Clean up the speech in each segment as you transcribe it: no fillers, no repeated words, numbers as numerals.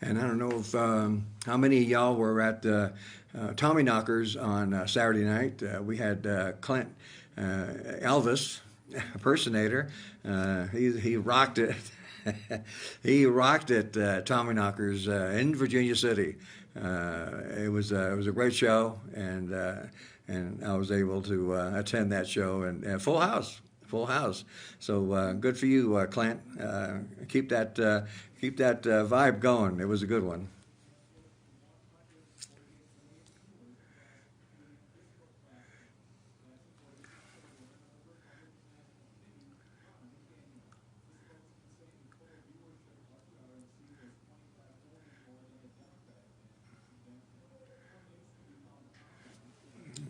And I don't know if how many of y'all were at Tommy Knockers on Saturday night. We had Clint Elvis impersonator. He rocked it. He rocked it. Tommy Knockers in Virginia City. It was a great show, and I was able to attend that show, and full house. Full house. So good for you, Clint. Keep that vibe going. It was a good one.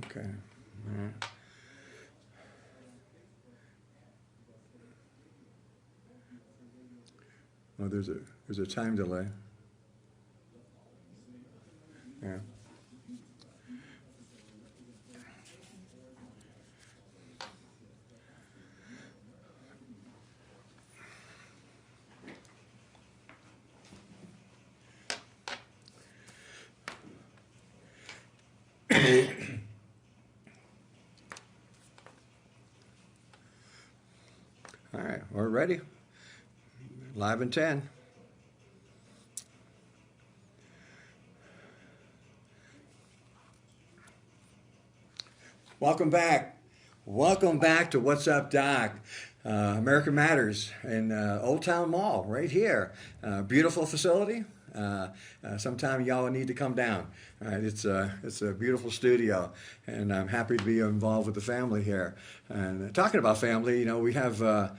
Okay. All right. Well, there's a time delay. Yeah. All right, we're ready. Live in 10. Welcome back. Welcome back to What's Up, Doc. American Matters in Old Town Mall, right here. Beautiful facility. Sometime y'all need to come down. All right, it's a beautiful studio, and I'm happy to be involved with the family here. And talking about family, we have the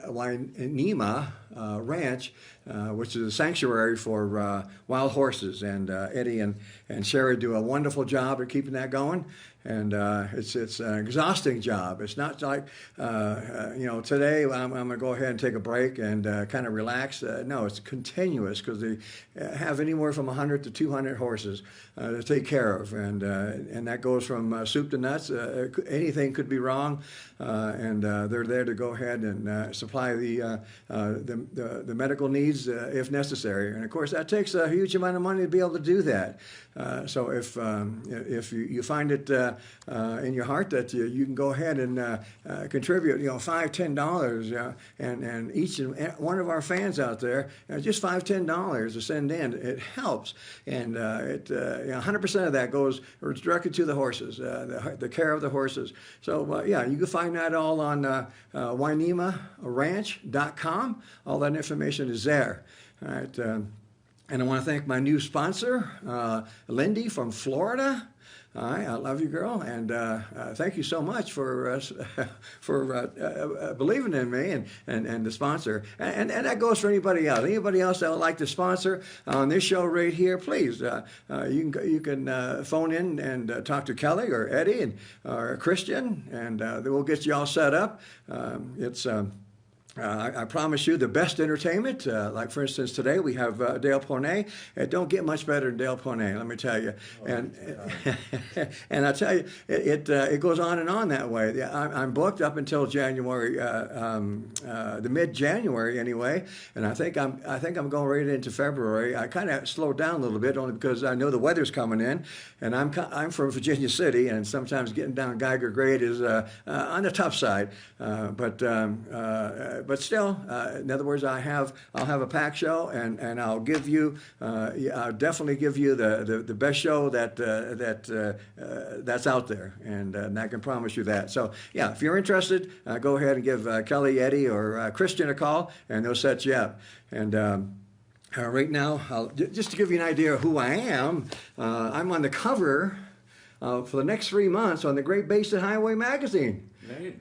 Wainema Ranch, which is a sanctuary for wild horses, and Eddie and Sherry do a wonderful job at keeping that going. And it's an exhausting job. It's not like today I'm going to go ahead and take a break and kind of relax. No, it's continuous, because they have anywhere from 100 to 200 horses to take care of, and that goes from soup to nuts. Anything could be wrong, and they're there to go ahead and supply the medical needs if necessary. And of course, that takes a huge amount of money to be able to do that. So if you find it in your heart that you can go ahead and contribute, $5, $10, and each one of our fans out there, just $5, $10 to send in, it helps, and 100% of that goes directly to the horses, the care of the horses. So you can find that all on WaiNemaRanch.com. All that information is there. All right. And I want to thank my new sponsor, Lindy from Florida. All right, I love you, girl, and thank you so much for believing in me and the sponsor. And that goes for anybody else. Anybody else that would like to sponsor on this show right here, please. You can phone in and talk to Kelly or Eddie or Christian, and we'll get you all set up. I promise you the best entertainment. Like, for instance, today we have Dale Ponce. It don't get much better than Dale Ponce, let me tell you. And and I tell you, it goes on and on that way. I'm booked up until January, the mid-January anyway. And I think I'm going right into February. I kind of slowed down a little bit, only because I know the weather's coming in, and I'm from Virginia City, and sometimes getting down Geiger grade is on the tough side. But still, in other words, I'll have a packed show, and I'll give you, I'll definitely give you the best show that's out there, and I can promise you that. So yeah, if you're interested, go ahead and give Kelly, Eddie, or Christian a call, and they'll set you up. And right now, just to give you an idea of who I am, I'm on the cover for the next 3 months on the Great Basin Highway magazine.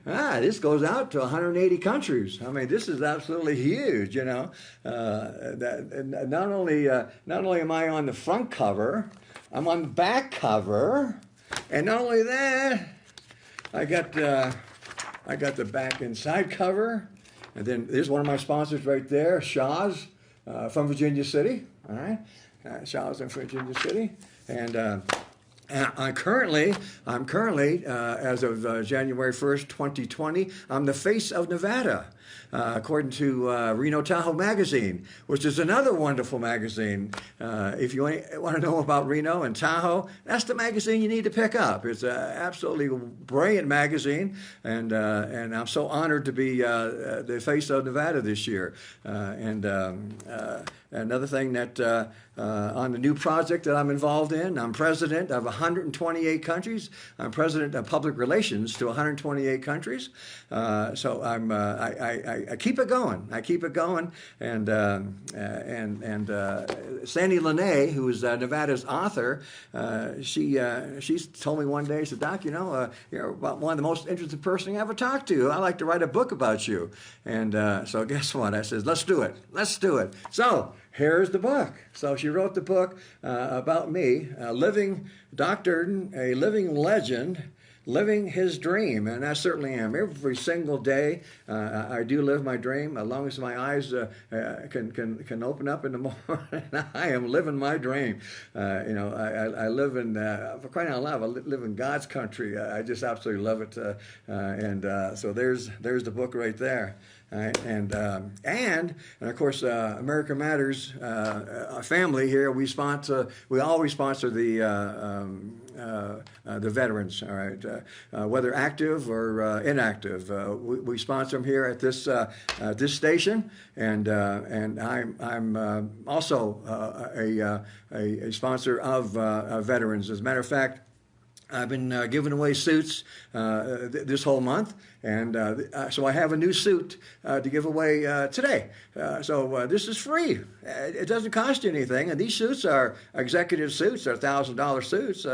Right. This goes out to 180 countries. I mean, this is absolutely huge. Not only am I on the front cover, I'm on the back cover, and not only that, I got the back and side cover, and then there's one of my sponsors right there, Shaw's from Virginia City. All right, Shaw's in Virginia City, and I'm currently, as of January 1st, 2020, I'm the face of Nevada, according to Reno Tahoe Magazine, which is another wonderful magazine. If you want to know about Reno and Tahoe, that's the magazine you need to pick up. It's an absolutely brilliant magazine, and I'm so honored to be the face of Nevada this year. Another thing that on the new project that I'm involved in, I'm president of 128 countries. I'm president of public relations to 128 countries. So I keep it going. I keep it going. And Sandy Lene, who is Nevada's author, she told me one day, she said, Doc, you're about one of the most interesting person I ever talked to. I like to write a book about you. And so guess what? I said, let's do it. Let's do it. So here's the book. So she wrote the book about me, living Doc Durden, a living legend, living his dream, and I certainly am. Every single day, I do live my dream. As long as my eyes can open up in the morning, I am living my dream. I live in, for crying out loud, I live in God's country. I just absolutely love it. So there's the book right there. And of course, America Matters, our family here, we always sponsor the veterans, all right, whether active or inactive. We sponsor them here at this station, and I'm also a sponsor of veterans. As a matter of fact, I've been giving away suits this whole month, and so I have a new suit to give away today. So this is free. It doesn't cost you anything, and these suits are executive suits. They're $1,000 suits.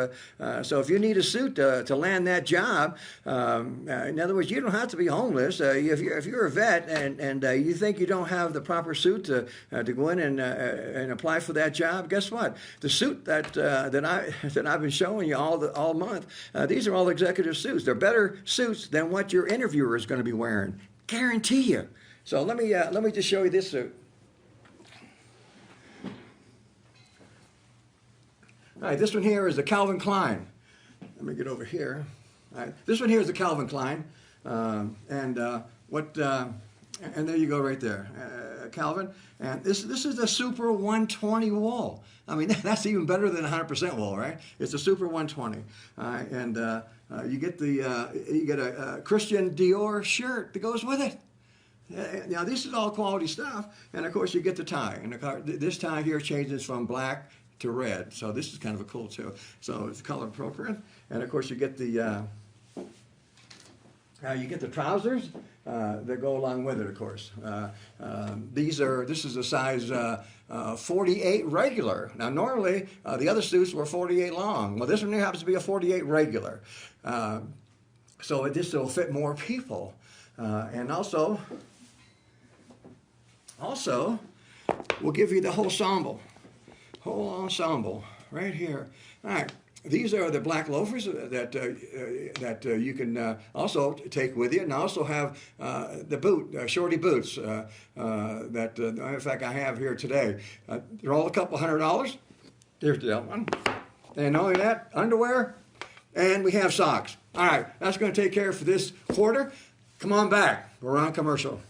So if you need a suit to land that job, in other words, you don't have to be homeless. If you're a vet and you think you don't have the proper suit to go in and apply for that job, guess what? The suit that I've been showing you all month. These are all executive suits. They're better suits than what your interviewer is going to be wearing. Guarantee you. So let me just show you this suit. All right, this one here is the Calvin Klein. Let me get over here. All right, this one here is the Calvin Klein, and there you go right there, Calvin. And this is the Super 120 wool. I mean, that's even better than 100% wool, right? It's a Super 120. And you get a Christian Dior shirt that goes with it. Now, this is all quality stuff. And, of course, you get the tie. And this tie here changes from black to red. So this is kind of a cool, too. So it's color appropriate. And, of course, you get the trousers that go along with it, of course. This is a size 48 regular. Now, normally, the other suits were 48 long. Well, this one here happens to be a 48 regular. So this will fit more people. And also, we'll give you the whole ensemble right here. All right. These are the black loafers that you can also take with you, and I also have the shorty boots that, in fact, I have here today. They're all a couple $100. Here's the other one. And not only that, underwear, and we have socks. All right, that's going to take care for this quarter. Come on back. We're on commercial.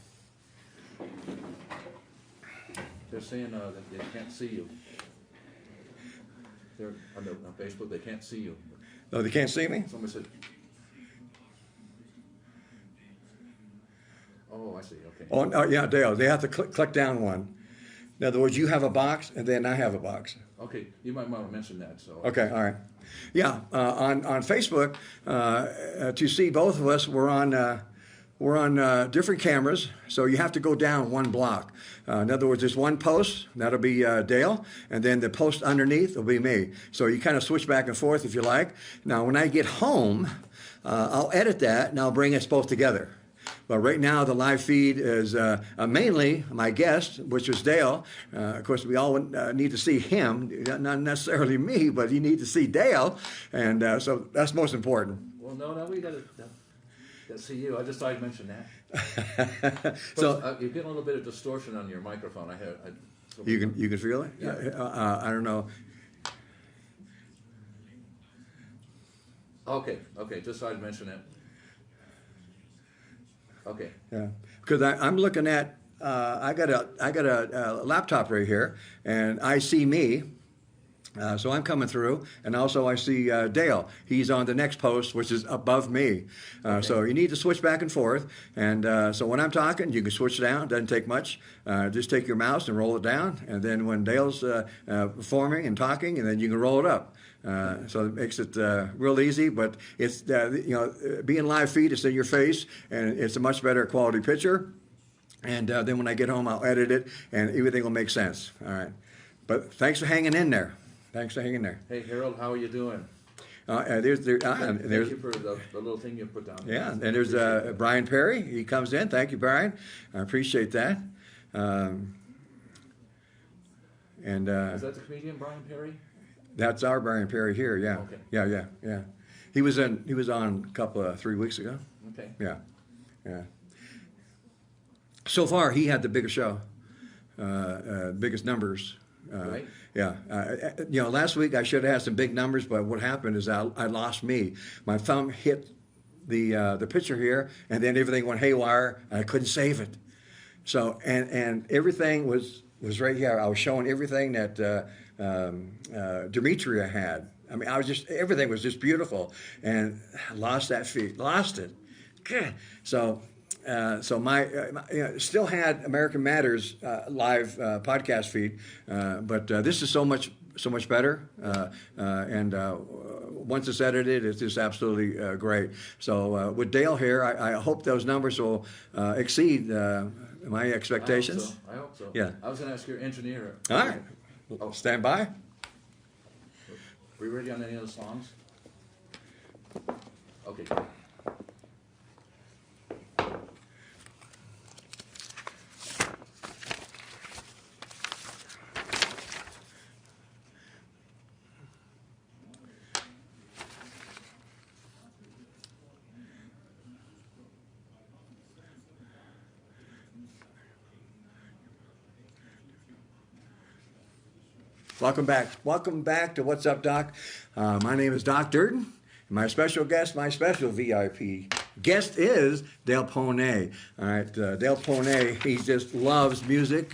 They're saying that they can't see you. They're on Facebook. They can't see you. Oh, they can't see me? Somebody said. Oh, I see. Okay. Oh, yeah, Dale. They have to click down one. In other words, you have a box, and then I have a box. Okay, you might want to mention that. So. Okay, all right. Yeah, on Facebook, to see both of us, we're on different cameras, so you have to go down one block. In other words, there's one post, that'll be Dale, and then the post underneath will be me. So you kind of switch back and forth if you like. Now, when I get home, I'll edit that, and I'll bring us both together. But right now, the live feed is mainly my guest, which is Dale. Of course, we all need to see him, not necessarily me, but you need to see Dale, and so that's most important. Well, no, we got to... see you. I just thought I'd mention that. So you're getting a little bit of distortion on your microphone. You can feel it? Yeah. I don't know. Okay, okay, just so I'd mention it. Okay. Yeah, because I'm looking at I got a laptop right here, and I see me. So I'm coming through, and also I see Dale. He's on the next post, which is above me. So you need to switch back and forth. And so when I'm talking, you can switch down. It doesn't take much. Just take your mouse and roll it down. And then when Dale's performing and talking, and then you can roll it up. So it makes it real easy. But it's being live feed, it's in your face, and it's a much better quality picture. And then when I get home, I'll edit it, and everything will make sense. All right. But thanks for hanging in there. Thanks for hanging there. Hey, Harold, how are you doing? There's Thank you for the little thing you put down. yeah, and there's Brian Perry. He comes in. Thank you, Brian. I appreciate that. Is that the comedian Brian Perry? That's our Brian Perry here. Yeah, Okay. yeah. He was on a couple of 3 weeks ago. Okay. Yeah. So far, he had the biggest show, biggest numbers. Right. Yeah. Last week I should have had some big numbers, but what happened is I lost me. My thumb hit the picture here, and then everything went haywire, and I couldn't save it. So and everything was right here. I was showing everything that Demetria had. I mean, everything was just beautiful, and I lost that feed, lost it. God. So my still had American Matters live podcast feed, but this is so much better, and once it's edited, it's just absolutely great. So with Dale here, I hope those numbers will exceed my expectations. I hope so. Yeah. I was going to ask your engineer. All right. Oh. Stand by. Are we ready on any of the songs? Okay. Welcome back to What's Up, Doc. My name is Doc Durden. My special guest, my special VIP guest is Dale Ponce. All right, Dale Ponce, he just loves music.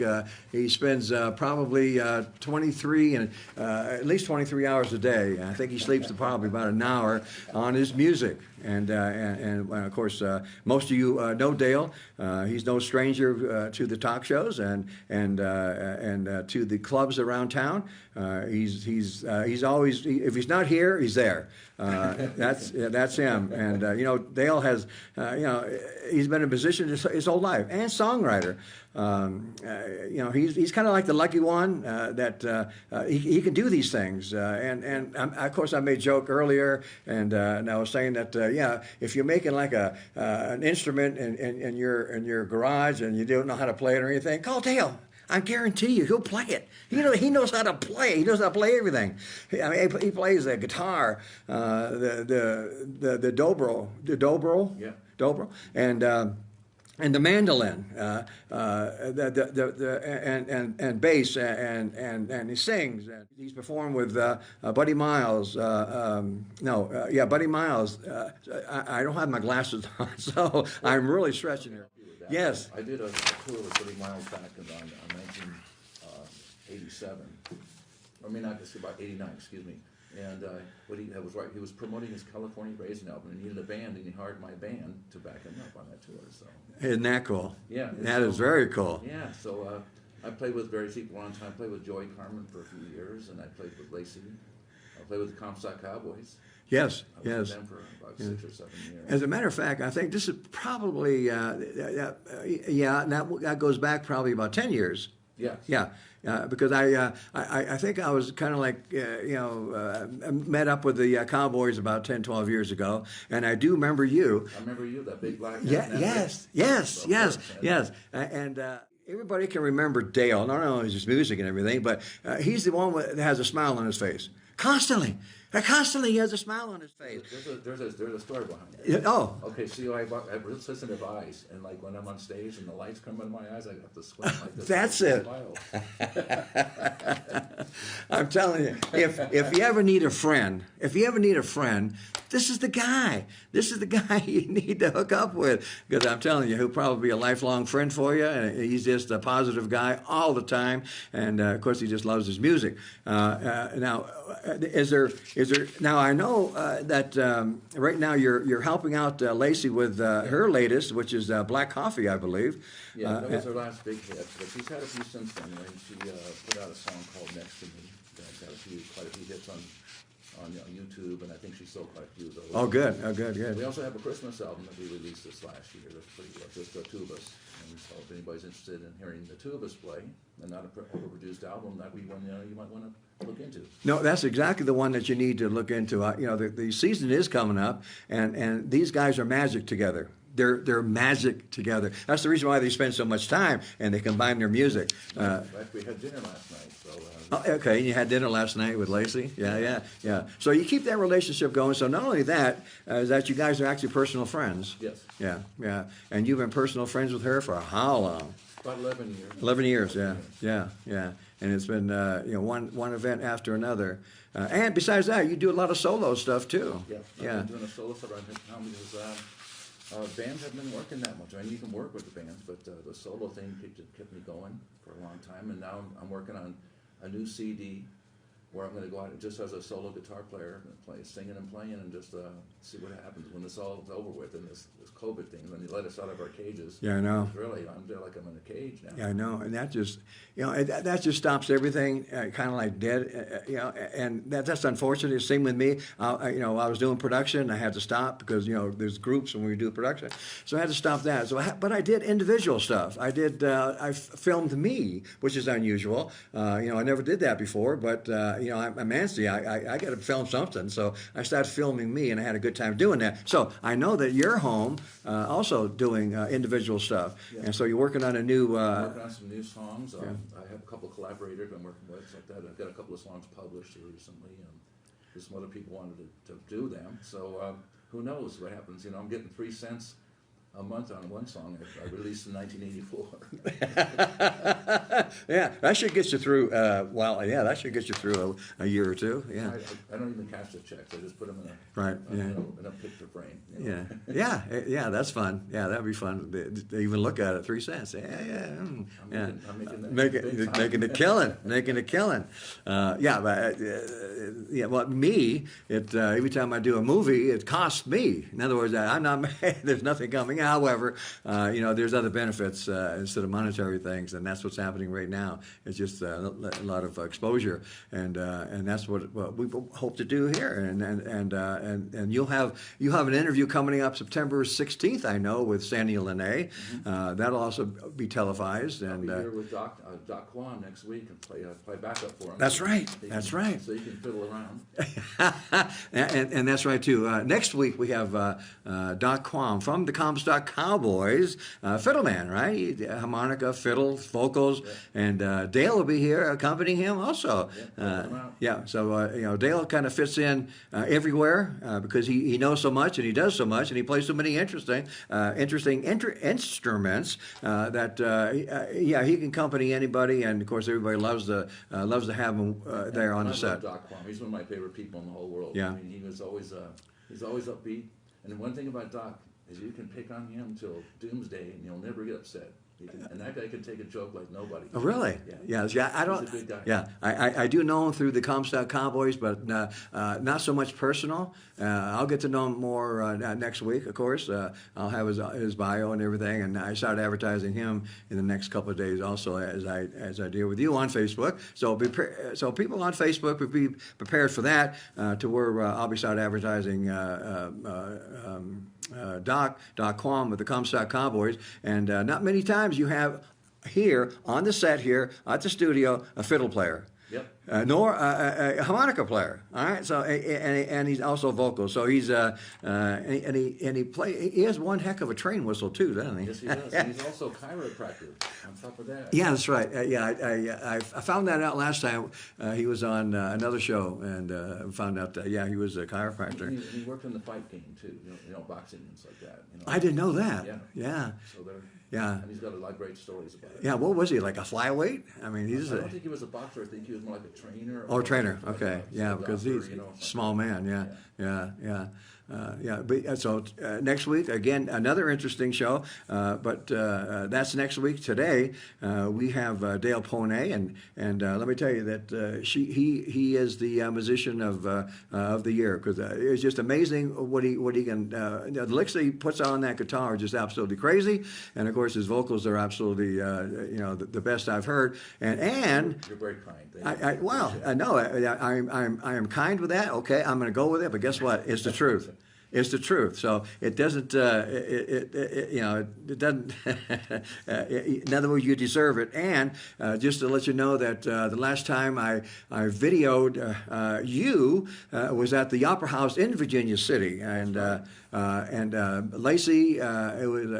He spends probably 23 and at least 23 hours a day. I think he sleeps probably about an hour on his music. And of course, most of you know Dale. He's no stranger to the talk shows and to the clubs around town. He's always, if he's not here, he's there. That's him. And Dale has he's been a musician his whole life and songwriter. He's kind of like the lucky one that he can do these things. And of course, I made a joke earlier, and I was saying that if you're making like an instrument in your garage and you don't know how to play it or anything, call Dale. I guarantee you, he'll play it. He knows how to play. He knows how to play everything. I mean, he plays the guitar, the dobro, Yeah. dobro, and the mandolin, and bass, and he sings. And he's performed with Buddy Miles. Buddy Miles. I don't have my glasses on, so I'm really stretching here. Yes. I did a tour with Buddy Miles back in 1987. I mean, not just about 89, excuse me. And what he was right. He was promoting his California Raisin album, and he needed a band, and he hired my band to back him up on that tour. So Isn't that cool? yeah, That is very cool. Yeah, so I played with various people one time. I played with Joey Carmen for a few years, and I played with Lacey. I played with the Comstock Cowboys. Yes, I was yes. with them for about 6 or 7 years. As a matter of fact, I think this is probably that goes back probably about 10 years. Yes. Yeah, because I think I was kind of like met up with the Cowboys about 10, 12 years ago, and I do remember you. I remember you, that big black guy. Yeah, yes. And everybody can remember Dale, not only his music and everything, but he's the one that has a smile on his face. Constantly he has a smile on his face. There's a story behind that. Yeah, oh. Okay, see, I have real sensitive eyes, and like when I'm on stage and the lights come into my eyes, I have to squint like this. That's it. Smile. I'm telling you, if you ever need a friend, this is the guy. This is the guy you need to hook up with, because I'm telling you, he'll probably be a lifelong friend for you. And he's just a positive guy all the time, and of course, he just loves his music. Now, is there? Now, I know that right now you're helping out Lacey with her latest, which is Black Coffee, I believe. Yeah, that was her last big hit, but she's had a few since then. Right? She put out a song called "Next to Me." That's got quite a few hits on YouTube, and I think she sold quite a few of those. Oh, good. Oh, good. We also have a Christmas album that we released this last year. That's pretty well, just the two of us. And so if anybody's interested in hearing the two of us play, and not a overproduced album, that you might want to look into. No, that's exactly the one that you need to look into. The season is coming up, and these guys are magic together. They're magic together. That's the reason why they spend so much time, and they combine their music. In fact, we had dinner last night. So, okay, and you had dinner last night with Lacey? Yeah. So you keep that relationship going. So not only that, is that you guys are actually personal friends. Yes. Yeah. And you've been personal friends with her for how long? About 11 years. 11 years, yeah. And it's been one event after another. And besides that, you do a lot of solo stuff too. Yeah. I've been doing a solo stuff right now because bands haven't been working that much. I mean, you can work with the bands, but the solo thing kept me going for a long time. And now I'm working on a new CD where I'm going to go out just as a solo guitar player and play, singing and playing, and just see what happens when this all is over with and this COVID thing. When they let us out of our cages, yeah, I know. Really, I'm there like I'm in a cage now. Yeah, I know, and that just that just stops everything, kind of like dead, and that's unfortunate. Same with me. I was doing production, I had to stop because there's groups when we do production, so I had to stop that. But I did individual stuff. I filmed me, which is unusual. I never did that before, but I'm antsy. I got to film something, so I started filming me, and I had a good time doing that. So I know that you're home, also doing individual stuff, and so you're working on a new. I'm working on some new songs. I have a couple of collaborators I'm working with, like that. I've got a couple of songs published here recently, and some other people wanted to do them. So who knows what happens? I'm getting 3 cents a month on one song I released in 1984. Yeah, that should get you through. That should get you through a year or two. Yeah, I don't even cash the checks. I just put them in a picture frame. Yeah, that's fun. Yeah, that'd be fun to even look at it. 3 cents. I'm making making a killing. Well, me, every time I do a movie, it costs me. In other words, I'm not. There's nothing coming out. However, there's other benefits instead of monetary things, and that's what's happening right now. It's just a lot of exposure, and that's what we hope to do here. And you'll have an interview coming up September 16th, I know, with Sandy Lene. That'll also be televised. I'll be here with Doc Kwan next week and play backup for him. That's right. So you can fiddle around. and that's right too. Next week we have Doc Kwan from the Comstock Cowboys, fiddleman, right? Harmonica, fiddle, vocals, and Dale will be here accompanying him also. So Dale kind of fits in everywhere because he knows so much and he does so much and he plays so many interesting instruments that he can accompany anybody, and of course everybody loves to have him there on the set. Doc Kwan. He's one of my favorite people in the whole world. Yeah. I mean, he's always upbeat, and one thing about Doc is you can pick on him till doomsday and you'll never get upset. And that guy can take a joke like nobody. Oh, really? Yeah. I don't. He's a good guy. Yeah, I do know him through the Comstock Cowboys, but not so much personal. I'll get to know him more next week, of course. I'll have his bio and everything, and I start advertising him in the next couple of days, also as I deal with you on Facebook. So people on Facebook would be prepared for that. To where I'll be start advertising. Doc Kwan with the Comstock Cowboys, and not many times you have here on the set here at the studio a fiddle player. Yep. Nor a harmonica player. All right. So and he's also vocal. So he's he has one heck of a train whistle too, doesn't he? Yes, he does. And he's also a chiropractor on top of that. Yeah, that's right. I found that out last time. He was on another show and found out that he was a chiropractor. And he worked in the fight game too. Boxing and stuff like that. I didn't know that. Yeah. So Yeah. And he's got a lot of great stories about it. Yeah, what was he, like a flyweight? I mean, he's I don't think he was a boxer. I think he was more like a trainer. Oh, or trainer. like Okay, a yeah, because he's photographer, a small man. Yeah. Yeah. But so next week again, another interesting show. But that's next week. Today we have Dale Ponce, and let me tell you that he is the musician of the year, because it's just amazing what he can. The licks that he puts on that guitar are just absolutely crazy, and of course his vocals are absolutely the best I've heard. And you're very kind. I am kind with that. Okay, I'm going to go with it. But guess what? It's the truth. It's the truth. So it doesn't. It doesn't. In other words, you deserve it. And just to let you know that the last time I videoed you was at the Opera House in Virginia City, and Lacey,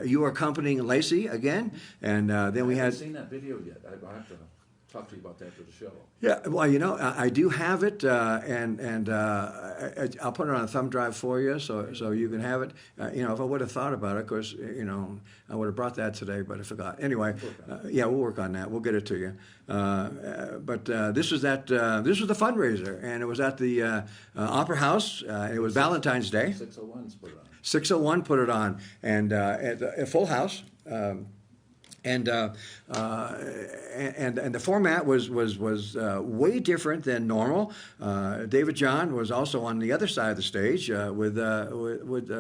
you were accompanying Lacey again, and then we I had. haven't seen that video yet. I'll have to talk to you about that after the show. Yeah, well, I do have it, and I'll put it on a thumb drive for you, so you can have it. If I would have thought about it, of course, I would have brought that today, but I forgot. Anyway, we'll work on that. We'll get it to you. But this was the fundraiser, and it was at the Opera House. It was Valentine's Day. 601's put it on. 601 put it on, and at a full house. And the format was way different than normal. David John was also on the other side of the stage with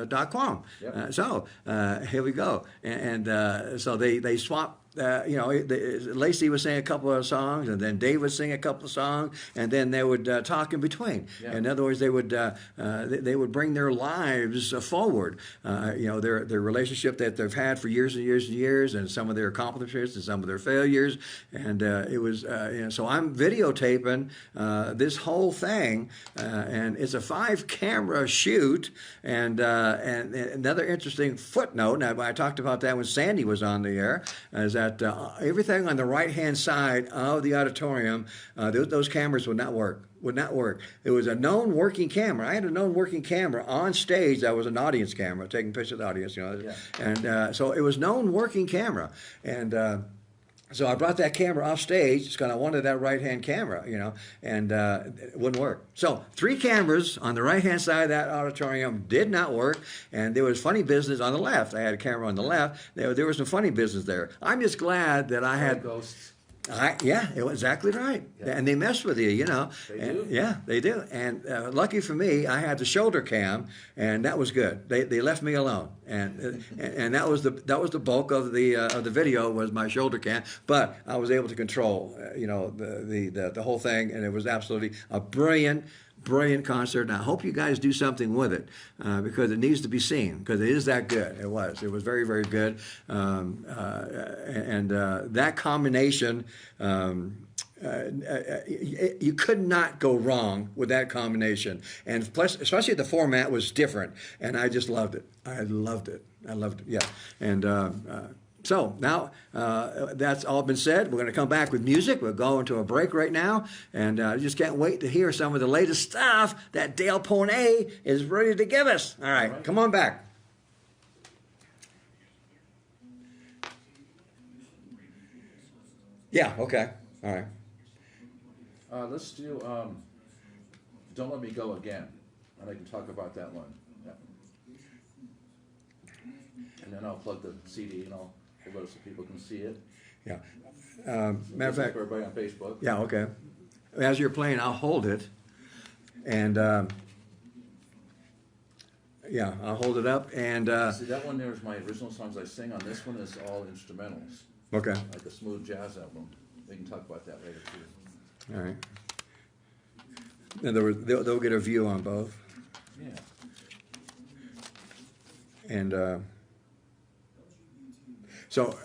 Doc Quam. Yep. So here we go, and so they swapped. Lacey would sing a couple of songs, and then Dave would sing a couple of songs, and then they would talk in between. Yeah. In other words, they would bring their lives forward. Their relationship that they've had for years and years and years, and some of their accomplishments and some of their failures. And it was so I'm videotaping this whole thing, and it's a 5-camera shoot. And another interesting footnote. Now I talked about that when Sandy was on the air. Is that everything on the right-hand side of the auditorium, those cameras would not work. It was a known working camera. I had a known working camera on stage that was an audience camera, taking pictures of the audience, Yeah. And so it was known working camera. And so I brought that camera off stage because I wanted that right-hand camera, and it wouldn't work. So 3 cameras on the right-hand side of that auditorium did not work, and there was funny business on the left. I had a camera on the left. There was some funny business there. I'm just glad that I had... Ghosts. It was exactly right. Yeah. And they mess with you, They do. Yeah, they do. And lucky for me, I had the shoulder cam, and that was good. They left me alone, and that was the bulk of the video was my shoulder cam. But I was able to control, the whole thing, and it was absolutely a brilliant concert, and I hope you guys do something with it because it needs to be seen, because it is that good. It was very, very good, and that combination, you could not go wrong with that combination, and plus, especially the format was different, and I just loved it. I loved it. Yeah, and. So now that's all been said. We're going to come back with music. We're going to a break right now, and I just can't wait to hear some of the latest stuff that Dale Ponce is ready to give us. All right, come on back. Yeah, okay. All right. Let's do Don't Let Me Go Again, and I can talk about that one. Yeah. And then I'll plug the CD, and I'll hold it so people can see it. Yeah. So Matter of fact, for everybody on Facebook. yeah, okay. As you're playing, I'll hold it, and I'll hold it up, and See, that one there is my original songs I sing. On this one is all instrumentals, okay. like a smooth jazz album. We can talk about that later too. All right. In other words, they'll get a view on both, Yeah. and so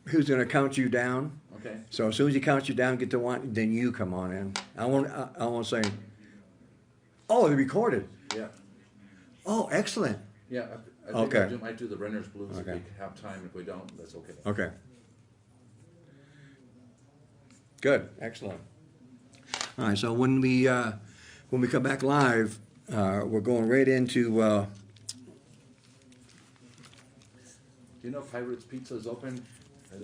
who's going to count you down? Okay. So as soon as he counts you down, get to one, then you come on in. I won't say. Oh, they recorded. Yeah. Oh, excellent. Yeah. I think Okay. I might do the Renner's Blues Okay. if we have time. If we don't, that's okay. Okay. Good. Excellent. All right. So when we come back live, we're going right into Do you know Pirates Pizza is open?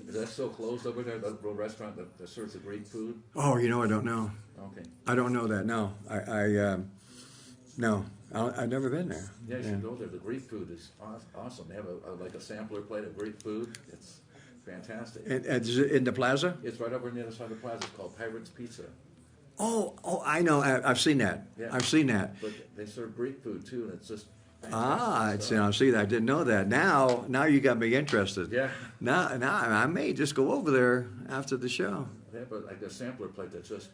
Is that still closed over there? That little restaurant that serves the great food? Oh, I don't know. Okay. I don't know that. No, no, I've never been there. Yeah, you should go there. The Greek food is awesome. They have like a sampler plate of Greek food. It's fantastic. And is it in the plaza? It's right over on the other side of the plaza. It's called Pirates Pizza. Oh, I know. I've seen that. Yeah. I've seen that. But they serve Greek food too, and it's just fantastic See that. I didn't know that. Now you got me interested. Yeah. Now I may just go over there after the show. They have like a sampler plate that's just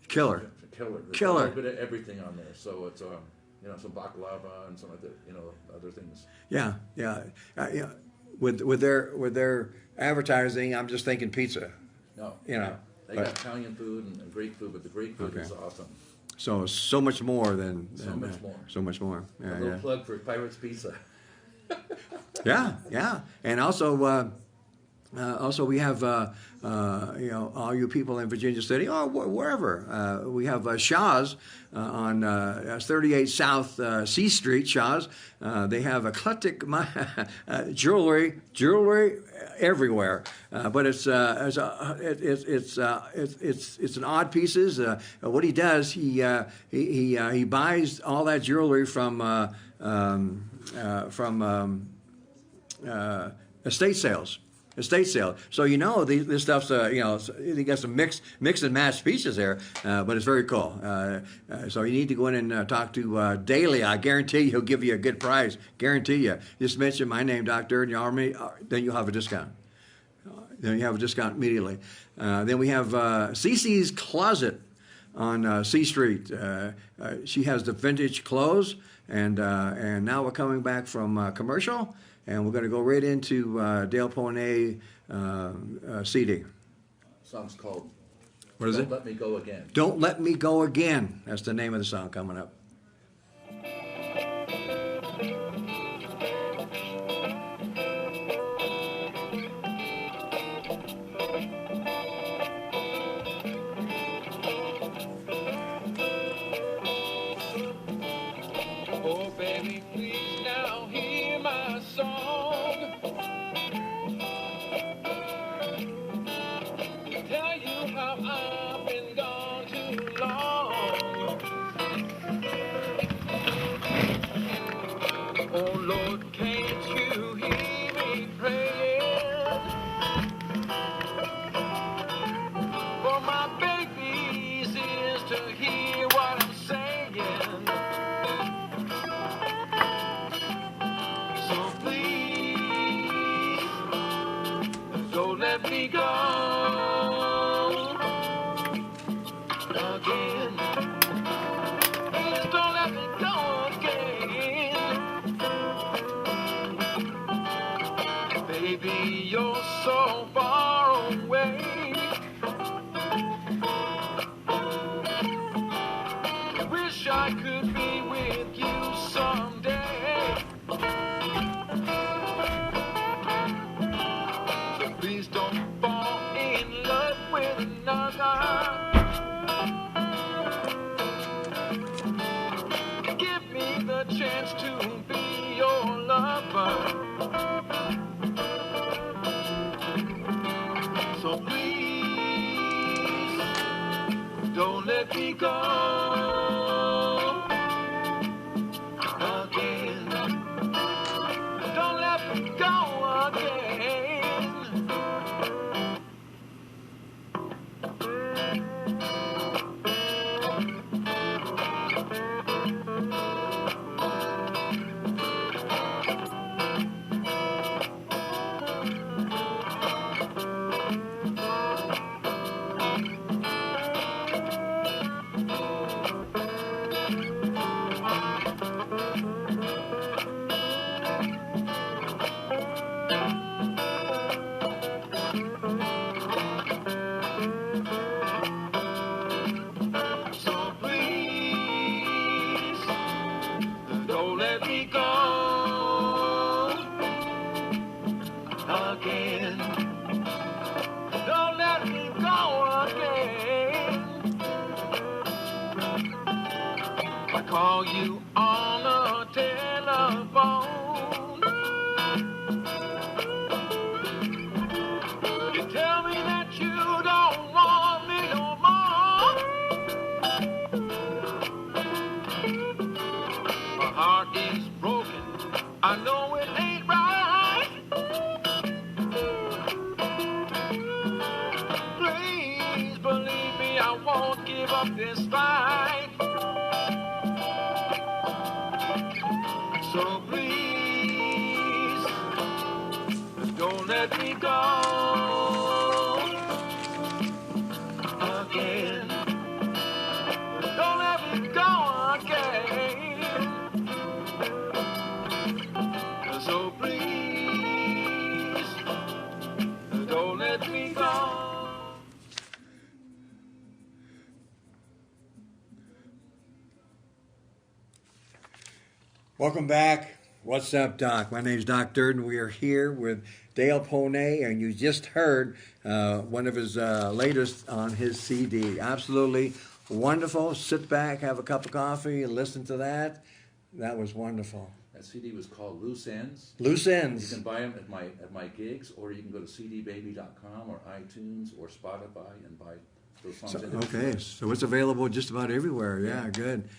Killer. Killer. There's Killer. a little bit of everything on there. So it's some baklava and some of the other things. Yeah. With their advertising, I'm just thinking pizza. No. Yeah. They got Italian food and Greek food, but the Greek food is awesome. So much more than much more. So much more. A little plug for Pirates Pizza. Yeah. And also we have all you people in Virginia City or wherever. We have Shaw's on 38 South C Street. Shaw's. They have eclectic jewelry everywhere, but it's an odd pieces. What he does, he buys all that jewelry from estate sales. So this stuff's you got some mix and match pieces there, but it's very cool. So you need to go in and talk to Daly. I guarantee he'll give you a good price. Guarantee you. Just mention my name, Dr. Durden, then you'll have a discount. Then you have a discount immediately. Then we have Cece's Closet on C Street. She has the vintage clothes, and now we're coming back from commercial. And we're going to go right into Dale Ponce CD. Song's called What is Don't it? Let Me Go Again. Don't Let Me Go Again. That's the name of the song coming up. Oh, baby, please now hear my song. Tell you how I've been gone too long. Oh, Lord, can't you hear me praying for my baby's ears to hear what I'm saying? So please, don't let me go again. Please don't let me go again. Baby, you're so far away. I wish I could be with you someday. So please don't fall in love with another. Give me the chance to be your lover. So please don't let me go again. Don't let me go again. So please don't let me go again. Don't let me go again. I call you on the telephone. give up this fight. So please, don't let me go again. Don't let me go again. So please, don't let me go. Welcome back. What's up, Doc? My name's Doc Durden. We are here with Dale Ponce, and you just heard one of his latest on his CD. Absolutely wonderful. Sit back, have a cup of coffee, and listen to that. That was wonderful. That CD was called Loose Ends. Loose Ends. You can buy them at my gigs, or you can go to cdbaby.com or iTunes or Spotify and buy those songs. Okay, so it's available just about everywhere. Yeah, good.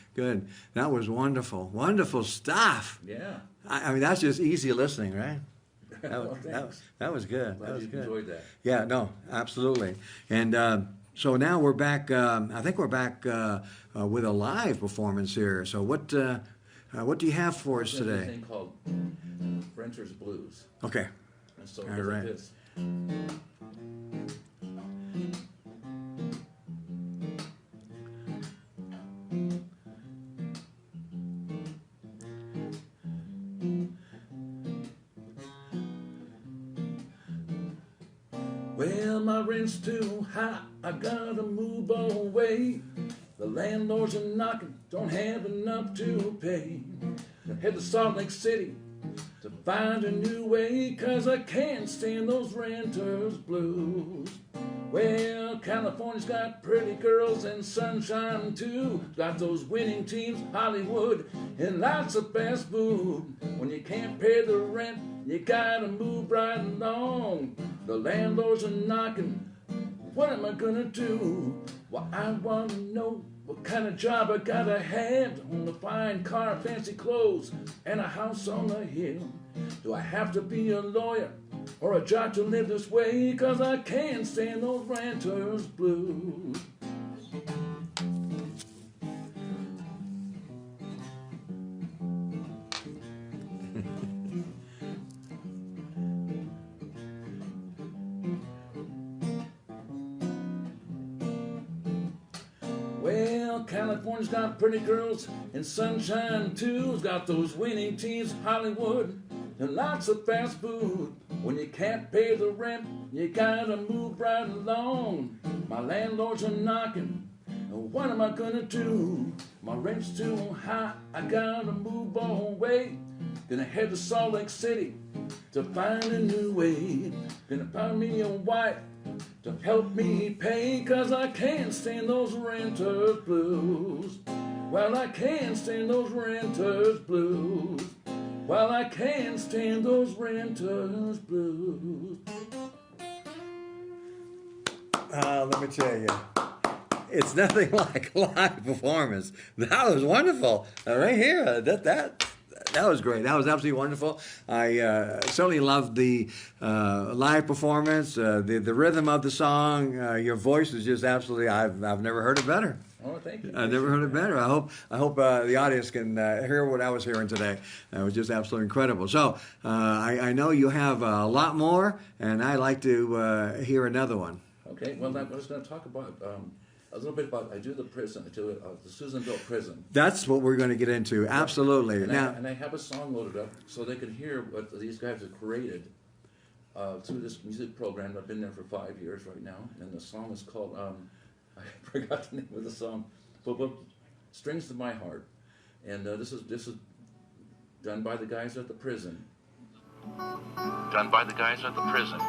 That was wonderful. Wonderful stuff. Yeah. I mean, that's just easy listening, right? Well, thanks. That was good. Glad That was you good. enjoyed that. Yeah, no, absolutely. And so now we're back. I think we're back with a live performance here. So what do you have for us There's a today? thing called Renter's Blues. Okay. And so it All goes like right. this. Well, my rent's too high, I gotta move away. The landlords are knocking, don't have enough to pay. I head to Salt Lake City to find a new way, 'cause I can't stand those renters blues. Well, California's got pretty girls and sunshine too. Got those winning teams, Hollywood, and lots of fast food. When you can't pay the rent, you gotta move right along. The landlords are knocking, what am I gonna do? Well, I wanna know what kind of job I gotta have to own a fine car, fancy clothes, and a house on the hill. Do I have to be a lawyer or a jock to live this way? 'Cause I can't stand those renters blues. Well, California's got pretty girls and sunshine too. It's got those winning teams, Hollywood, and lots of fast food. When you can't pay the rent, you gotta move right along. My landlords are knocking, what am I gonna do? My rent's too high, I gotta move away. Gonna head to Salt Lake City to find a new way. Gonna find me a wife to help me pay, 'cause I can't stand those renters blues. Well, I can't stand those renters blues. Well, I can't stand those renters blues. Let me tell you, it's nothing like a live performance. That was wonderful. Right here, that was great. That was absolutely wonderful. I certainly loved the live performance, the rhythm of the song. Your voice is just absolutely. I've never heard it better. Oh, thank you. I've never heard it better. I hope the audience can hear what I was hearing today. It was just absolutely incredible. So I know you have a lot more, and I'd like to hear another one. Okay, well, I was going to talk about a little bit about, I do the prison, I do the Susanville prison. That's what we're going to get into. Absolutely. And, Now, I have a song loaded up so they can hear what these guys have created through this music program. I've been there for 5 years right now, and the song is called, I forgot the name of the song, but Strings to My Heart. And this is done by the guys at the prison. Done by the guys at the prison.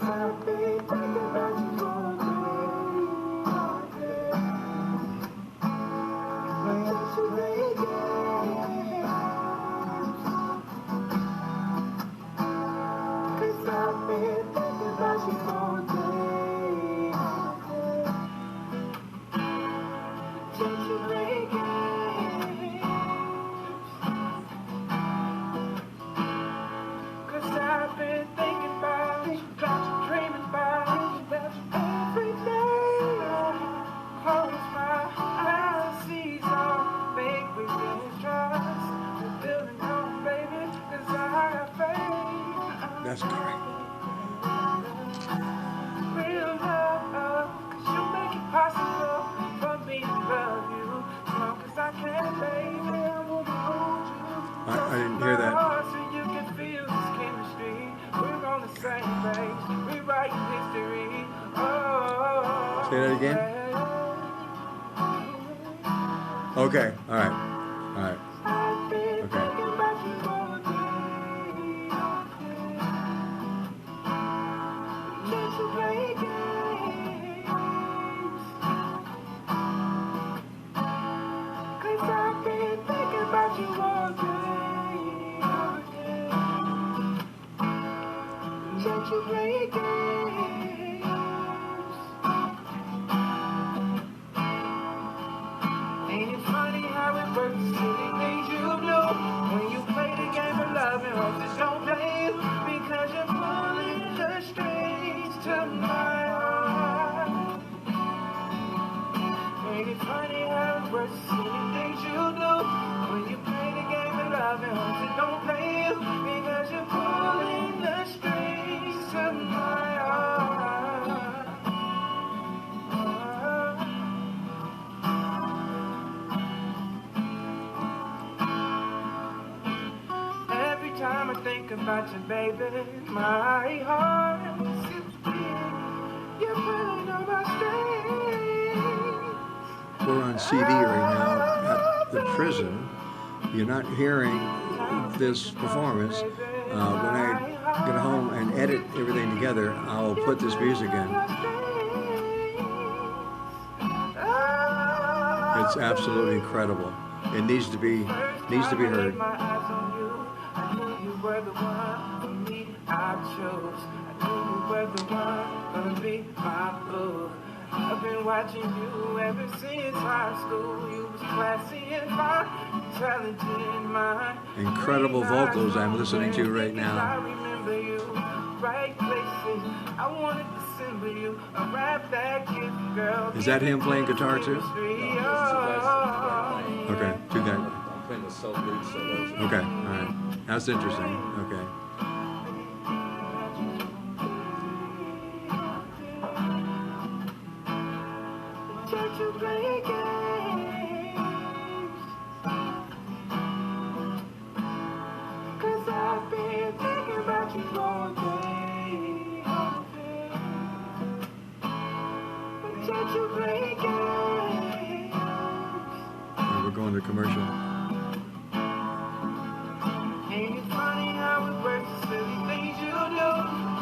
I'll be thinking about you. I've been thinking about you, got you dreaming about you every day. Close my eyes, see all make we really trust. We're building on, baby, 'cause I have faith. That's correct. Real love, 'cause you make it possible for me to love you. As long as I can, baby, I wanna hold you. I didn't hear that. So you can feel this chemistry. We're on the same page, rewriting history. Oh, Say that again. Okay. All right. All right. I've been Okay. thinking about you all day. Just to play games. 'Cause I've been thinking about you all day. Just to play games. Ain't it funny how it works? Silly things you do when you play the game of love and hope it don't play you because you're pulling the strings to my heart. Ain't it funny how it works? Silly things you do when you play the game of love and hope it don't play you because you're pulling the strings to my heart. Every time I think about you, baby, my heart skips a beat. You're pulling on my strings. We're on CD right now at the prison. You're not hearing this performance. When I get home and edit everything together, I'll put this music in. It's absolutely incredible. It needs to be heard. My eyes on you. I knew you were the one for me. I chose. I knew you were the one gonna be my boo. I've been watching you ever since high school. You was classy and fine, talented in mind. Incredible vocals I'm listening to right I now. remember you, right places. I wanted to symbol you, a rap that gift, girl. Is that him playing guitar too? Okay, two guys. I'm playing the solo lead solos. Okay, all right. That's interesting. Okay. Just to play games. 'Cause I've been thinking about you all day. Just to play games. All right, we're going to commercial. Ain't it funny how it works? The silly things you do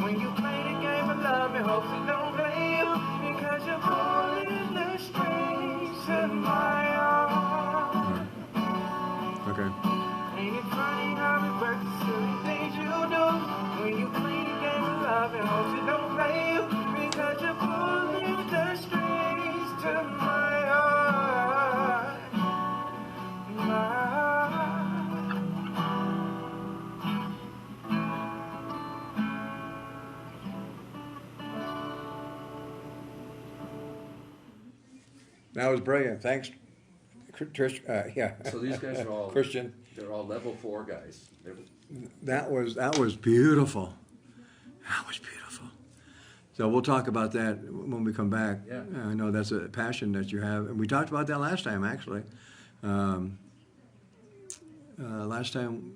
when you play the game of love and hopes it don't play you because you're pulling the strings to my heart. Okay. Ain't it funny how it works? The silly things you do when you play the game of love and hopes it don't play you because you're pulling the strings to my heart. My heart. That was brilliant. Thanks, Trish. Yeah. So these guys are all Christian. They're all level 4 guys. That was beautiful. That was beautiful. So we'll talk about that when we come back. Yeah. I know that's a passion that you have, and we talked about that last time actually. Last time.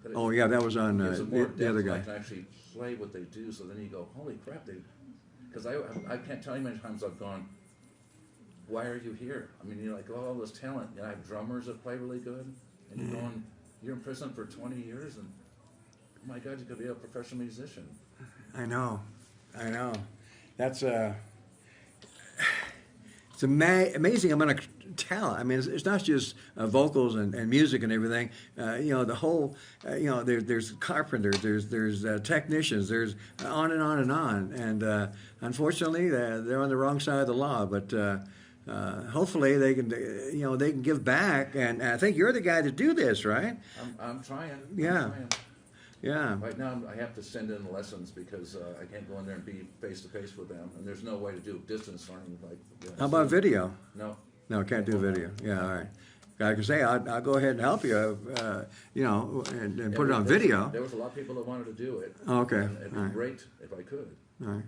But Oh yeah, that was on gives it more the other depth, guy. I can actually play what they do, so then you go, holy crap, because I can't tell you how many times I've gone, why are you here? I mean, you're like, oh, all this talent. I have drummers that play really good, and you're going, you're in prison for 20 years, and oh my God, you could be a professional musician. I know. That's it's amazing amount of talent. I mean, it's not just vocals and music and everything. The whole, there's carpenters, there's technicians, there's on and on and on. And unfortunately, they're on the wrong side of the law. But hopefully they can, they can give back. And I think you're the guy to do this, right? I'm trying. Yeah. I'm trying. Yeah. Right now, I have to send in lessons because I can't go in there and be face to face with them, and there's no way to do distance learning like. How about video? No. No, can't do video. Yeah, all right. I can say I'll go ahead and help you, and put it on video. There was a lot of people that wanted to do it. Okay. And it'd be All right. great if I could. All right.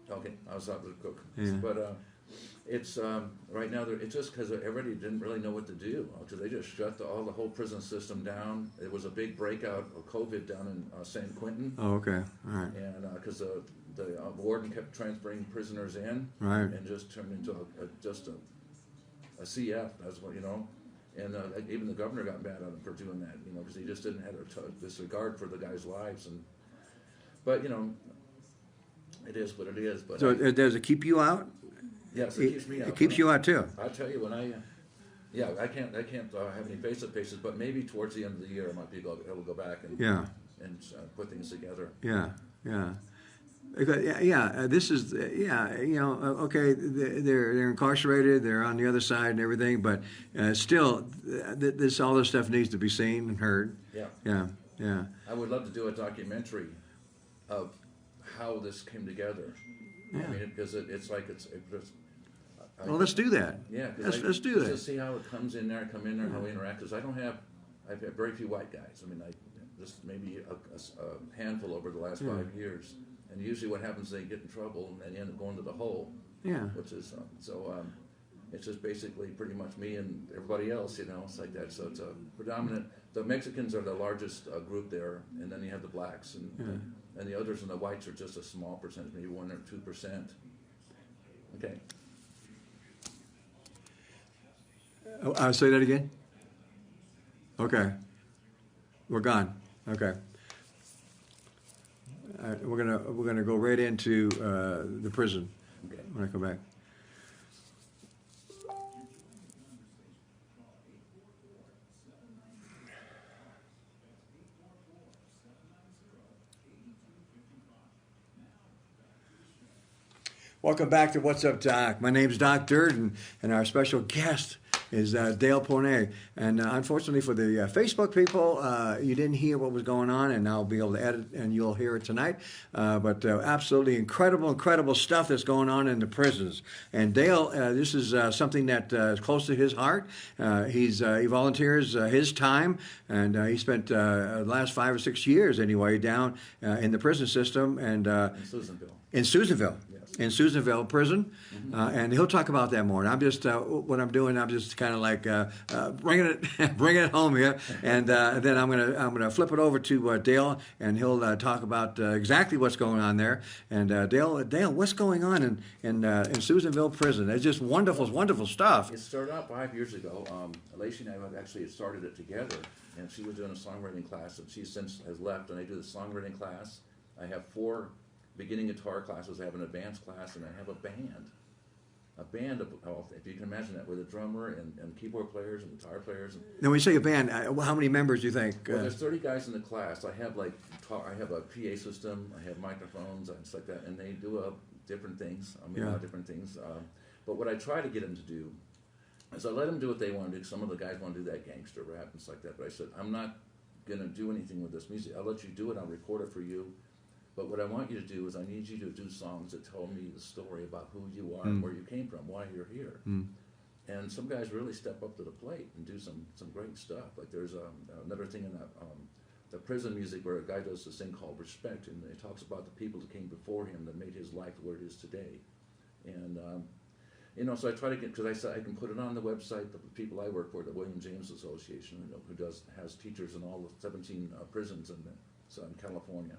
Okay, I was out with the cook. Yeah. But it's right now. It's just because everybody didn't really know what to do. Because they just shut the whole prison system down. It was a big breakout of COVID down in San Quentin. Oh, okay. All right. And because the warden kept transferring prisoners in, Right. and just turned into just a CF. That's what And even the governor got mad at him for doing that. Because he just didn't have a disregard for the guys' lives. But it is what it is. But So does it keep you out? yes, it keeps me out. It keeps you out too. I tell you, when I can't have any face-to-faces, but maybe towards the end of the year I might be able to go back and Yeah. and put things together. Yeah. Yeah. Because, this is, okay, they're incarcerated, they're on the other side and everything, but still, all this stuff needs to be seen and heard. Yeah. Yeah, yeah. I would love to do a documentary of how this came together. Yeah. I mean, because it's like it's. Well, let's do that. Yeah, let's do that. that. To see how it comes in there, how we interact. Because I've had very few white guys. I mean, just maybe a handful over the last 5 years. And usually what happens is they get in trouble and they end up going to the hole. Yeah. Which is, it's just basically pretty much me and everybody else, it's like that. So it's a predominant, the Mexicans are the largest group there, and then you have the blacks, and the others and the whites are just a small percentage, maybe 1 or 2%. Okay. Say that again? Okay. We're gone. Okay. We're gonna go right into the prison Okay. when I come back. Welcome back to What's Up, Doc. My name's Doc Durden, and our special guest is Dale Ponce. And unfortunately for the Facebook people, you didn't hear what was going on, and I'll be able to edit, and you'll hear it tonight. But absolutely incredible stuff that's going on in the prisons. And Dale, this is something that is close to his heart. He volunteers his time, and he spent the last 5 or 6 years anyway down in the prison system and In Susanville. in Susanville. Yes. In Susanville prison, and he'll talk about that more. And I'm just what I'm doing. I'm just kind of like bringing it home here, and then I'm gonna flip it over to Dale, and he'll talk about exactly what's going on there. And Dale, what's going on in Susanville prison? It's just wonderful stuff. It started out 5 years ago. Lacey and I actually started it together, and she was doing a songwriting class, and she since has left, and I do the songwriting class. I have 4 beginning guitar classes, I have an advanced class, and I have a band. If you can imagine that, with a drummer and keyboard players and guitar players. Now, when you say a band, how many members do you think? Well, there's 30 guys in the class. I have I have a PA system, I have microphones and stuff like that, and they do different things. A lot of different things. But what I try to get them to do is I let them do what they want to do. Some of the guys want to do that gangster rap and stuff like that. But I said, I'm not going to do anything with this music. I'll let you do it. I'll record it for you. But what I want you to do is I need you to do songs that tell me the story about who you are and where you came from, why you're here. And some guys really step up to the plate and do some great stuff. Like there's another thing in the prison music where a guy does this thing called Respect, and he talks about the people that came before him that made his life where it is today. And so I try to get, because I said I can put it on the website. The people I work for, the William James Association, who has teachers in all the 17 prisons in California.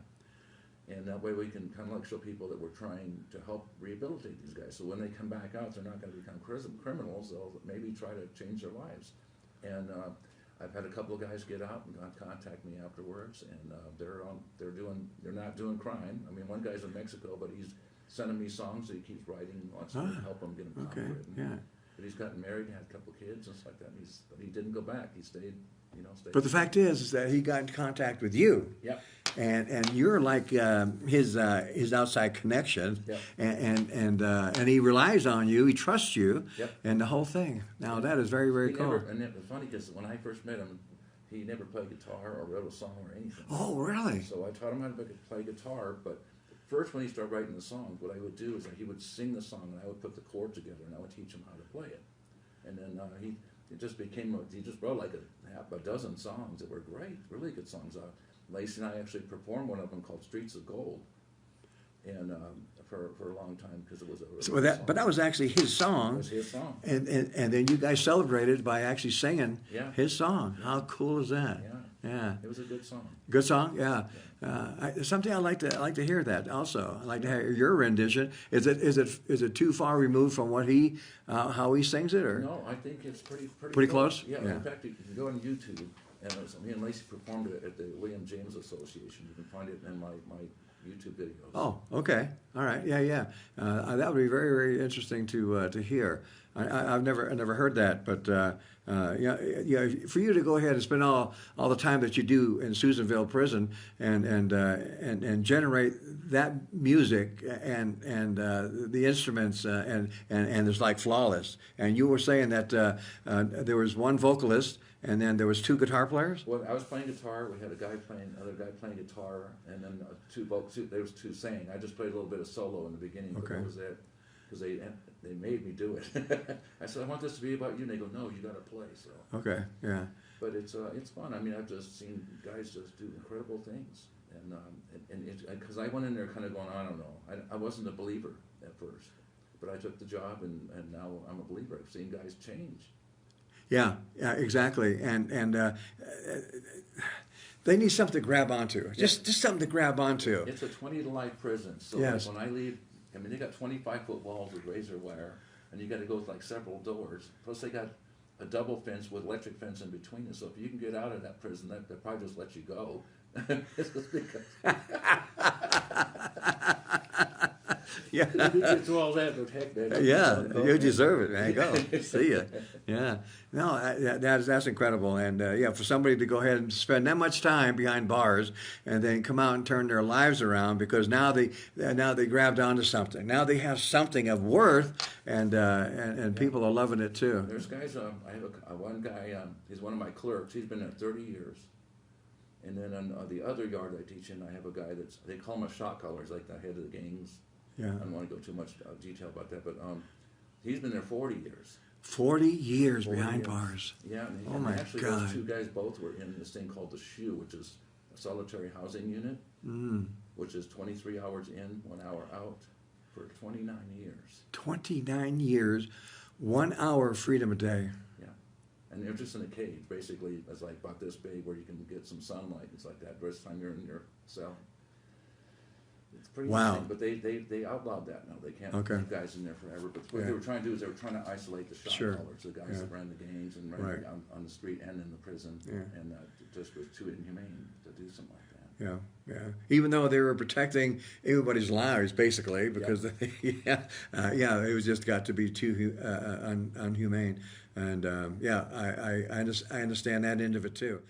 And that way we can kind of like show people that we're trying to help rehabilitate these guys. So when they come back out, they're not going to become criminals. They'll maybe try to change their lives. And I've had a couple of guys get out and contact me afterwards, and they're not doing crime. I mean, one guy's in Mexico, but he's sending me songs that he keeps writing and wants to help him get them copyrighted. Yeah. But he's gotten married, had a couple of kids, and stuff like that. But he didn't go back. He stayed. But the fact is that he got in contact with you. Yep. and you're like his outside connection, Yep. and he relies on you, he trusts you, Yep. and the whole thing. Now that is very, very He cool. never, and it was funny because when I first met him, he never played guitar or wrote a song or anything. Oh, really? So I taught him how to play guitar, but first when he started writing the songs, what I would do is that he would sing the song and I would put the chords together and I would teach him how to play it. And then it just became, he just wrote like a dozen songs that were great, really good songs. Lacey and I actually performed one of them called Streets of Gold, and for a long time because it was a really good song. But that was actually his It song. was his song. And then you guys celebrated by actually singing Yeah. his song. How cool is that? Yeah. Yeah. It was a good song. Good song, yeah. Someday I like to hear that. Also, I like to hear your rendition. Is it too far removed from what how he sings it, or? No, I think it's pretty Pretty close? Yeah, Yeah. in fact, you can go on YouTube, and me and Lacey performed it at the William James Association. You can find it in my YouTube videos. Oh, okay, all right, yeah. That would be very, very interesting to hear. I've never heard that, but yeah, for you to go ahead and spend all the time that you do in Susanville prison and generate that music and the instruments and it's like flawless. And you were saying that there was one vocalist and then there was two guitar players. Well, I was playing guitar. We had another guy playing guitar, and then there was two singing. I just played a little bit of solo in the beginning, but Okay. that was it. Because they made me do it. I said, I want this to be about you, and they go, no, you got to play. So, Okay, yeah. but it's fun. I mean, I've just seen guys just do incredible things, and because I went in there kind of going, I don't know, I wasn't a believer at first, but I took the job, and now I'm a believer. I've seen guys change. Yeah, exactly, and they need something to grab onto. Just something to grab onto. It's a 20 to life prison, so Yes. like when I leave, I mean, they got 25-foot walls with razor wire, and you got to go with like several doors. Plus, they got a double fence with electric fence in between it. So if you can get out of that prison, they'll probably just let you go. It's just because Yeah. if you get through all that, but heck, man. Yeah, you deserve it, man. Go, see ya. Yeah, no, that's incredible, and yeah, for somebody to go ahead and spend that much time behind bars and then come out and turn their lives around because now they grabbed onto something. Now they have something of worth, and people are loving it too. There's guys. I have one guy. He's one of my clerks. He's been there 30 years. And then on the other yard I teach in, I have a guy they call him a shot caller. He's like the head of the gangs. Yeah, I don't want to go too much detail about that, but he's been there 40 years. 40 years 40 behind years. bars. Yeah, Oh and my actually God. those two guys both were in this thing called the SHU, which is a solitary housing unit, which is 23 hours in, 1 hour out, for 29 years. 29 years, 1 hour of freedom a day. Yeah, and they're just in a cage. Basically, it's like about this big where you can get some sunlight. It's like that the rest of the time you're in your cell. It's pretty Wow. interesting, but they outlawed that now. They can't Okay. keep guys in there forever. But what Yeah. they were trying to do is they were trying to isolate the shot Sure. callers, the guys Yeah. that ran the gangs and ran Right. on the street and in the prison. Yeah. And it just was too inhumane to do something like that. Yeah. Even though they were protecting everybody's lives, basically, because it was just got to be too unhumane, and I understand that end of it too.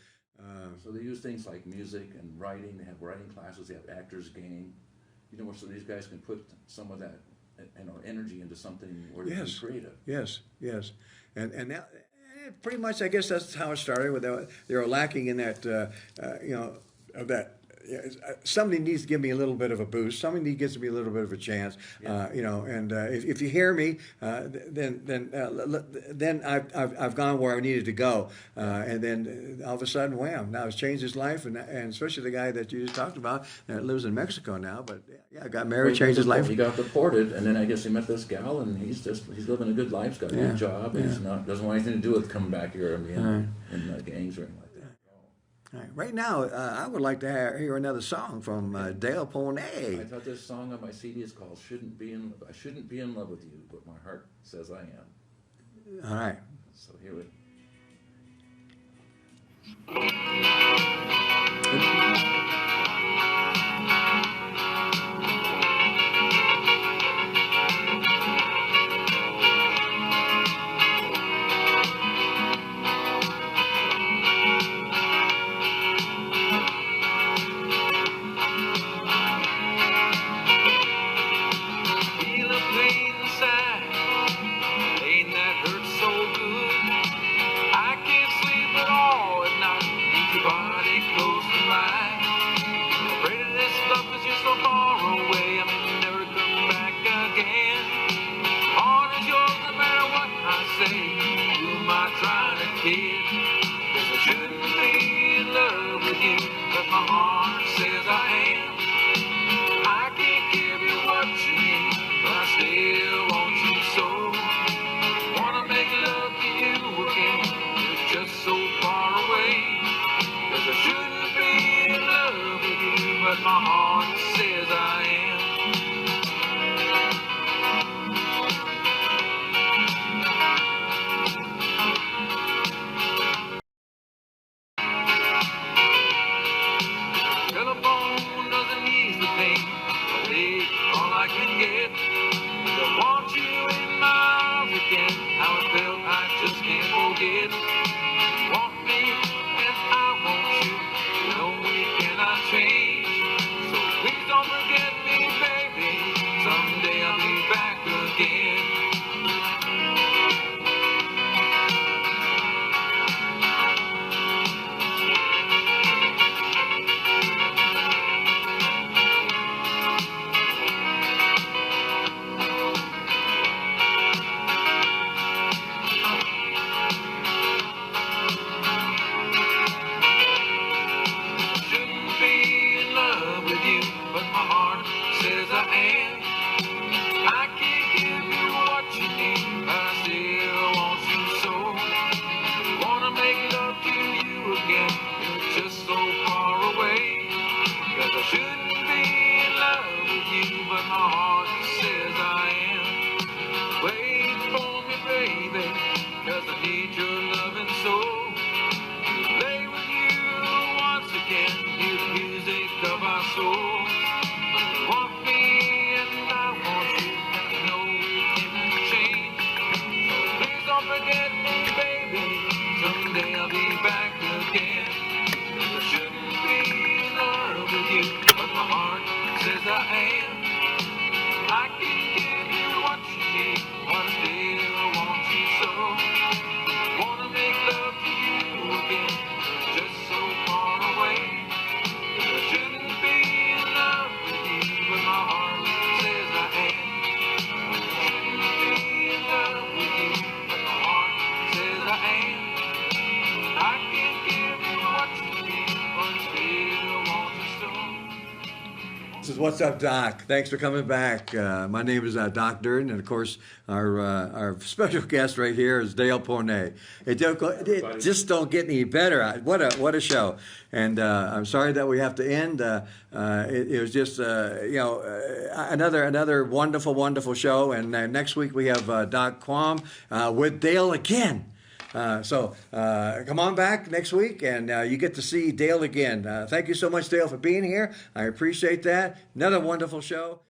So they use things like music and writing. They have writing classes. They have actors game. So these guys can put some of that energy into something where they can be creative. Yes, and that pretty much, I guess that's how it started. With they were lacking in that, of that. Somebody needs to give me a little bit of a boost. Somebody gives me a little bit of a chance. Yeah. And if you hear me, then I've gone where I needed to go. And then all of a sudden, wham! Now it's changed his life, and especially the guy that you just talked about that lives in Mexico now. But yeah, got married, changed his life. He got deported, and then I guess he met this gal, and he's living a good life. He's got a good job. And he's doesn't want anything to do with coming back here and being in gangs or anything like that. All right. Right now, I would like to hear another song from Dale Ponce. I thought this song on my CD is called I Shouldn't Be in Love with You, but my heart says I am. All right. So here we kid. 'Cause I shouldn't be in love with you, but my heart says I am. I can't give you what you need, but I still want you so. Wanna make love to you again, you're just so far away. 'Cause I shouldn't be in love with you, but my heart says I am. Telephone doesn't ease the pain, I take all I can get. I want you in my arms again, how it felt I just can't forget. Want me and I want you, you know we cannot change. So please don't forget me, baby, someday I'll be back again. Shouldn't be in love with you, but my heart says I am. I can't give you what you need, but I still want you so. Wanna make love to you again, you're just so far away. 'Cause I shouldn't be in love with you, but my heart says I am. Wait for me, baby, 'cause I need your loving soul. Play with you once again, you the music of our soul. Want me and I want you, you know we can change. So please don't forget me, baby, someday I'll be back again. I shouldn't be in love with you, but my heart says I am. I can give you what you need, but I still want you so. Wanna make love to you again, just so far away. I shouldn't be in love with you, but my heart says I am. I shouldn't be in love with you, but my heart says I am. I can't give you what you need, but I still want you so. This is What's Up, Doc. Thanks for coming back. My name is Doc Durden, and of course, our special guest right here is Dale Ponce. It just don't get any better. What a show! And I'm sorry that we have to end. It was just another wonderful show. And next week we have Doc Quam with Dale again. So come on back next week, and you get to see Dale again. Thank you so much, Dale, for being here. I appreciate that. Another wonderful show.